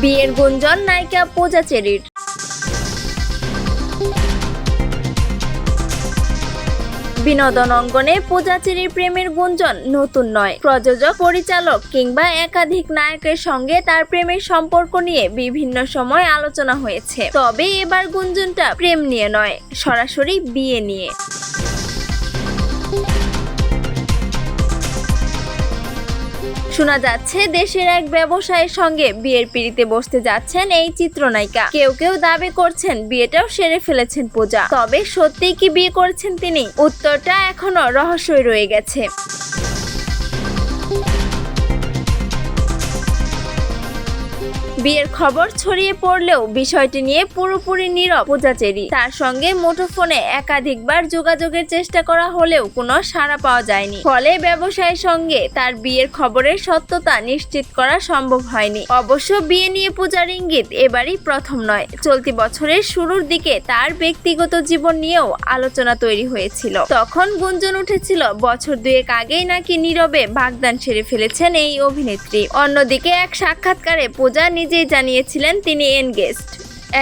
বিয়ের গুঞ্জন নায়িকা পূজা চেরির। বিনোদন অঙ্গনে পূজা চেরির প্রেমের গুঞ্জন নতুন নয়। প্রযোজক, পরিচালক কিংবা একাধিক নায়কের সঙ্গে তার প্রেমের সম্পর্ক নিয়ে বিভিন্ন সময় আলোচনা হয়েছে। তবে এবার গুঞ্জনটা প্রেম নিয়ে নয়, সরাসরি বিয়ে নিয়ে। শোনা যাচ্ছে দেশের এক ব্যবসায়ীর সঙ্গে বিয়ের পিঁড়িতে বসতে যাচ্ছেন এই চিত্রনায়িকা। কেউ কেউ দাবি করছেন বিয়েটাও সেরে ফেলেছেন পূজা। তবে সত্যিই কি বিয়ে করেছেন তিনি? উত্তরটা এখনো রহস্যই রয়ে গেছে। বিয়ের খবর ছড়িয়ে পড়লেও বিষয়টি নিয়ে পুরোপুরি নীরব পূজা চেরি। তার সঙ্গে মুঠোফোনে একাধিকবার যোগাযোগের চেষ্টা করা হলেও কোনো সাড়া পাওয়া যায়নি। ফলে ব্যবসায়ীর সঙ্গে তার বিয়ের খবরের সত্যতা নিশ্চিত করা সম্ভব হয়নি। অবশ্য বিয়ে নিয়ে পূজার ইঙ্গিত এবারই প্রথম নয়। চলতি বছরের শুরুর দিকে তার ব্যক্তিগত জীবন নিয়েও আলোচনা তৈরি হয়েছিল। তখন গুঞ্জন উঠেছিল বছর দুয়েক আগেই নাকি নীরবে বাগদান সেরে ফেলেছেন এই অভিনেত্রী। অন্যদিকে এক সাক্ষাৎকারে পূজা নিজেই জানিয়েছিলেন তিনি এনগেজড।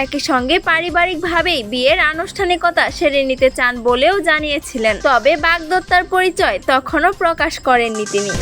একই সঙ্গে পারিবারিকভাবেই বিয়ের আনুষ্ঠানিকতা সেরে নিতে চান বলেও জানিয়েছিলেন। তবে বাগদত্তার পরিচয় তখনও প্রকাশ করেননি তিনি।